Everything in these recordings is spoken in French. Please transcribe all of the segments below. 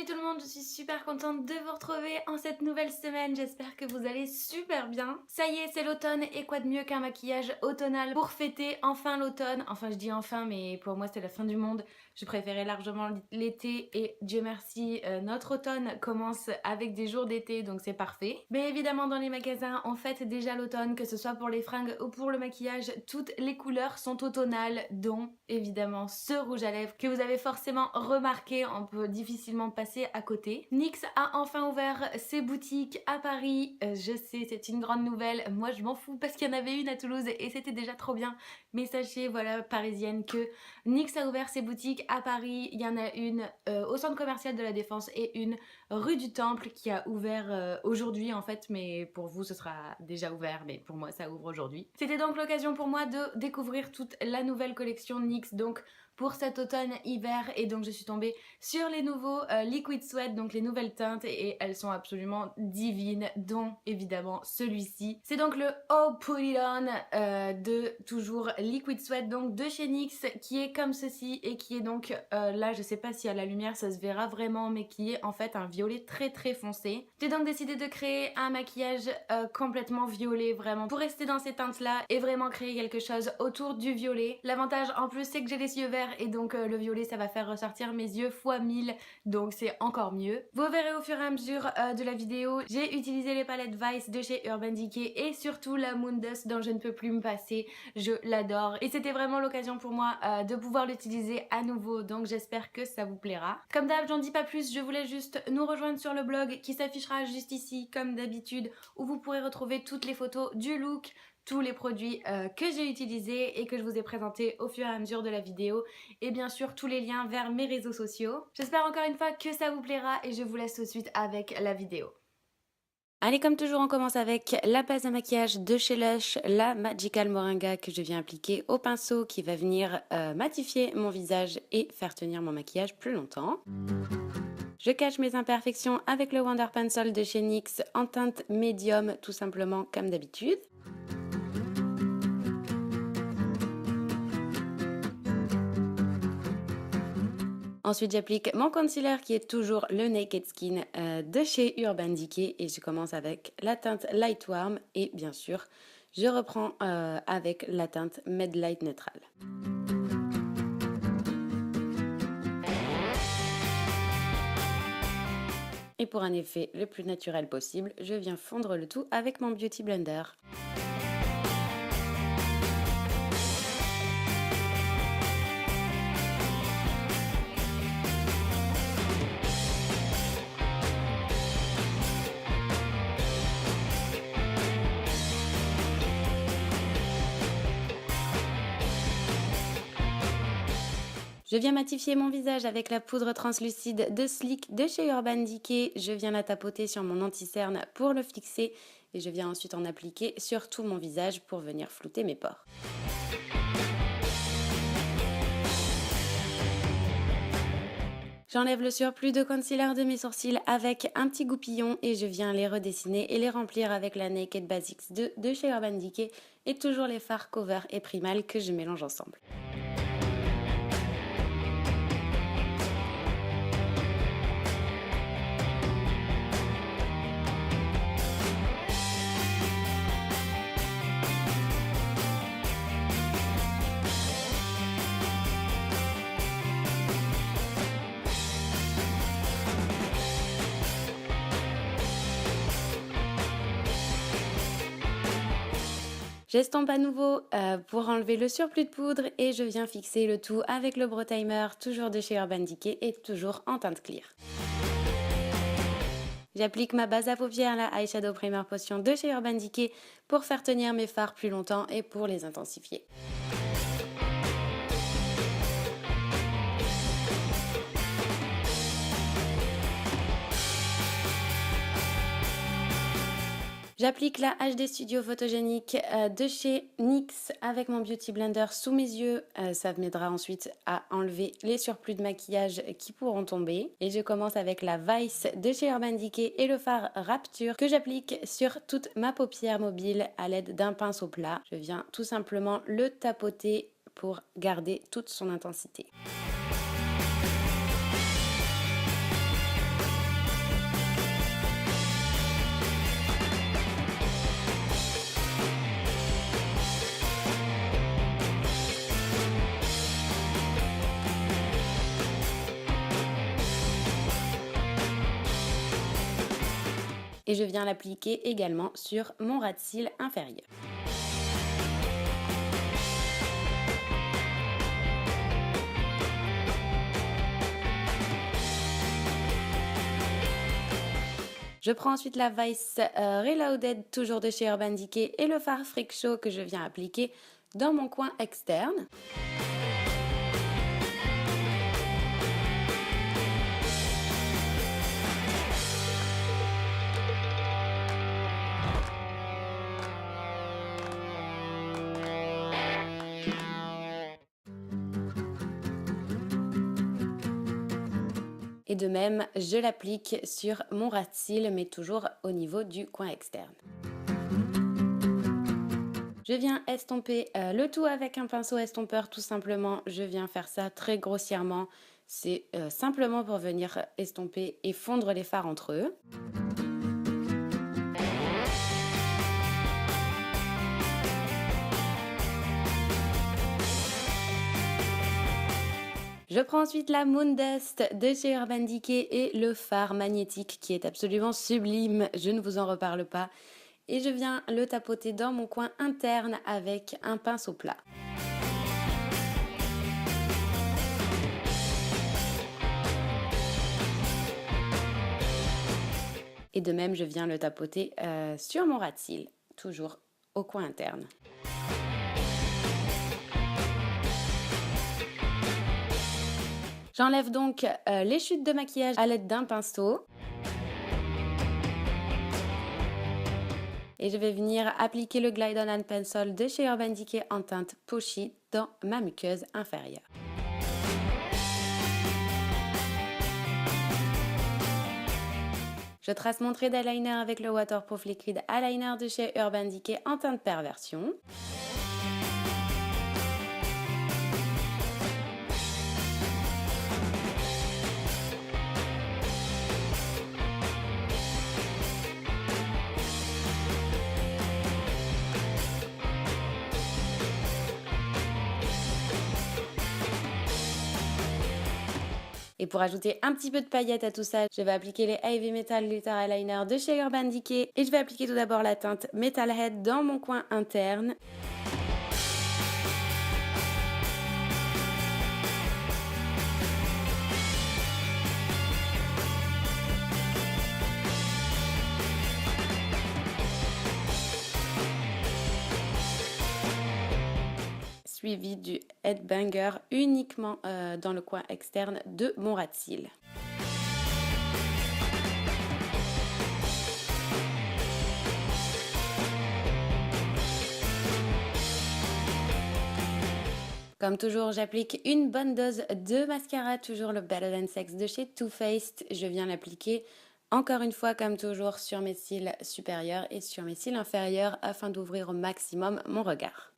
Salut tout le monde, je suis super contente de vous retrouver en cette nouvelle semaine, j'espère que vous allez super bien. Ça y est, c'est l'automne et quoi de mieux qu'un maquillage automnal pour fêter enfin l'automne. Enfin je dis enfin mais pour moi c'est la fin du monde, je préférais largement l'été et Dieu merci notre automne commence avec des jours d'été donc c'est parfait. Mais évidemment dans les magasins on fête déjà l'automne, que ce soit pour les fringues ou pour le maquillage, toutes les couleurs sont automnales dont évidemment ce rouge à lèvres que vous avez forcément remarqué, on peut difficilement passer à côté. NYX a enfin ouvert ses boutiques à Paris, je sais c'est une grande nouvelle, moi je m'en fous parce qu'il y en avait une à Toulouse et c'était déjà trop bien, mais sachez voilà parisienne que NYX a ouvert ses boutiques à Paris, il y en a une au centre commercial de la Défense et une rue du Temple qui a ouvert aujourd'hui en fait, mais pour vous ce sera déjà ouvert, mais pour moi ça ouvre aujourd'hui. C'était donc l'occasion pour moi de découvrir toute la nouvelle collection NYX donc pour cet automne-hiver, et donc je suis tombée sur les nouveaux Liquid Sweat, donc les nouvelles teintes, et elles sont absolument divines, dont évidemment celui-ci. C'est donc le Oh Put It On de toujours Liquid Sweat, donc de chez NYX, qui est comme ceci et qui est donc là je sais pas si à la lumière ça se verra vraiment, mais qui est en fait un violet très très foncé. J'ai donc décidé de créer un maquillage complètement violet, vraiment pour rester dans ces teintes là et vraiment créer quelque chose autour du violet. L'avantage en plus c'est que j'ai les yeux verts et donc le violet ça va faire ressortir mes yeux fois 1000, donc c'est encore mieux. Vous verrez au fur et à mesure de la vidéo, j'ai utilisé les palettes Vice de chez Urban Decay et surtout la Moon Dust dont je ne peux plus me passer, je l'adore et c'était vraiment l'occasion pour moi de pouvoir l'utiliser à nouveau, donc j'espère que ça vous plaira. Comme d'hab j'en dis pas plus, je voulais juste nous rejoindre sur le blog qui s'affichera juste ici comme d'habitude, où vous pourrez retrouver toutes les photos du look, tous les produits que j'ai utilisés et que je vous ai présentés au fur et à mesure de la vidéo, et bien sûr tous les liens vers mes réseaux sociaux. J'espère encore une fois que ça vous plaira et je vous laisse tout de suite avec la vidéo. Allez, comme toujours, on commence avec la base de maquillage de chez Lush, la Magical Moringa que je viens appliquer au pinceau, qui va venir matifier mon visage et faire tenir mon maquillage plus longtemps. Je cache mes imperfections avec le Wonder Pencil de chez NYX en teinte médium, tout simplement comme d'habitude. Ensuite, j'applique mon concealer qui est toujours le Naked Skin de chez Urban Decay et je commence avec la teinte Light Warm et bien sûr, je reprends avec la teinte Med Light Neutral. Et pour un effet le plus naturel possible, je viens fondre le tout avec mon Beauty Blender. Je viens matifier mon visage avec la poudre translucide de Sleek de chez Urban Decay. Je viens la tapoter sur mon anti-cerne pour le fixer et je viens ensuite en appliquer sur tout mon visage pour venir flouter mes pores. J'enlève le surplus de concealer de mes sourcils avec un petit goupillon et je viens les redessiner et les remplir avec la Naked Basics de chez Urban Decay et toujours les fards Cover et Primal que je mélange ensemble. J'estompe à nouveau pour enlever le surplus de poudre et je viens fixer le tout avec le Brow Timer, toujours de chez Urban Decay et toujours en teinte clear. J'applique ma base à paupières, la Eyeshadow Primer Potion de chez Urban Decay pour faire tenir mes fards plus longtemps et pour les intensifier. J'applique la HD Studio Photogénique de chez NYX avec mon Beauty Blender sous mes yeux. Ça m'aidera ensuite à enlever les surplus de maquillage qui pourront tomber. Et je commence avec la Vice de chez Urban Decay et le fard Rapture que j'applique sur toute ma paupière mobile à l'aide d'un pinceau plat. Je viens tout simplement le tapoter pour garder toute son intensité. Et je viens l'appliquer également sur mon ras de cils inférieur. Je prends ensuite la Vice Reloaded, toujours de chez Urban Decay, et le fard Freak Show que je viens appliquer dans mon coin externe. Et de même, je l'applique sur mon ras de cils, mais toujours au niveau du coin externe. Je viens estomper le tout avec un pinceau estompeur, tout simplement. Je viens faire ça très grossièrement. C'est simplement pour venir estomper et fondre les fards entre eux. Je prends ensuite la Moon Dust de chez Urban Decay et le fard magnétique qui est absolument sublime, je ne vous en reparle pas. Et je viens le tapoter dans mon coin interne avec un pinceau plat. Et de même, je viens le tapoter sur mon ras de cils, toujours au coin interne. J'enlève donc les chutes de maquillage à l'aide d'un pinceau. Et je vais venir appliquer le Glide On and Pencil de chez Urban Decay en teinte Pochette dans ma muqueuse inférieure. Je trace mon trait d'eyeliner avec le Waterproof Liquid Eyeliner de chez Urban Decay en teinte Perversion. Et pour ajouter un petit peu de paillettes à tout ça, je vais appliquer les Heavy Metal Glitter Eyeliner de chez Urban Decay. Et je vais appliquer tout d'abord la teinte Metalhead dans mon coin interne. Suivi du Headbanger uniquement dans le coin externe de mon ras de cils. Comme toujours, j'applique une bonne dose de mascara, toujours le Better Than Sex de chez Too Faced. Je viens l'appliquer encore une fois, comme toujours, sur mes cils supérieurs et sur mes cils inférieurs afin d'ouvrir au maximum mon regard.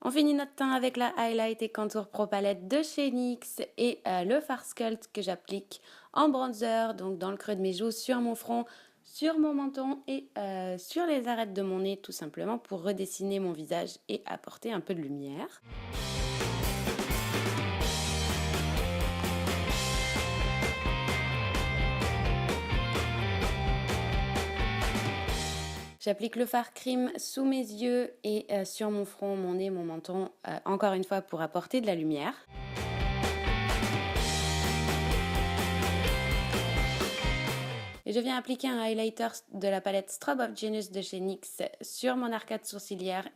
On finit notre teint avec la Highlight et Contour Pro Palette de chez NYX et le fard Sculpt que j'applique en bronzer, donc dans le creux de mes joues, sur mon front, sur mon menton et sur les arêtes de mon nez, tout simplement pour redessiner mon visage et apporter un peu de lumière. J'applique le fard crème sous mes yeux et sur mon front, mon nez, mon menton, encore une fois pour apporter de la lumière. Et je viens appliquer un highlighter de la palette Strobe of Genius de chez NYX sur mon arcade sourcilière.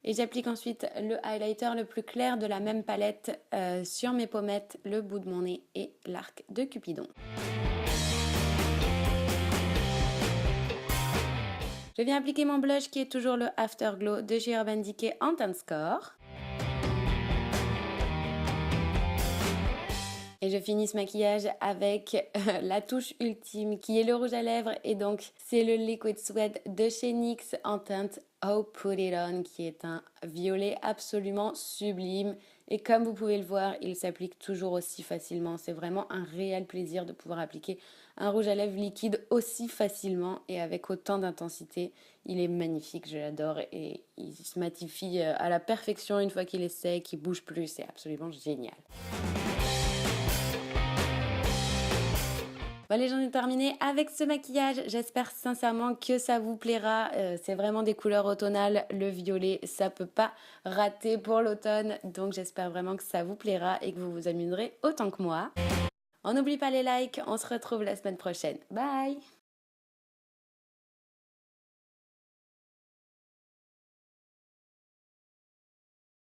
Et j'applique ensuite le highlighter le plus clair de la même palette sur mes pommettes, le bout de mon nez et l'arc de Cupidon. Je viens appliquer mon blush qui est toujours le Afterglow de chez Urban Decay en teinte Score. Et je finis ce maquillage avec la touche ultime qui est le rouge à lèvres. Et donc c'est le Liquid Sweat de chez NYX en teinte Oh Put It On, qui est un violet absolument sublime. Et comme vous pouvez le voir, il s'applique toujours aussi facilement. C'est vraiment un réel plaisir de pouvoir appliquer un rouge à lèvres liquide aussi facilement et avec autant d'intensité. Il est magnifique, je l'adore et il se matifie à la perfection une fois qu'il est sec, il bouge plus, c'est absolument génial. Voilà, j'en ai terminé avec ce maquillage. J'espère sincèrement que ça vous plaira. C'est vraiment des couleurs automnales. Le violet, ça peut pas rater pour l'automne. Donc j'espère vraiment que ça vous plaira et que vous vous amuserez autant que moi. On n'oublie pas les likes. On se retrouve la semaine prochaine. Bye!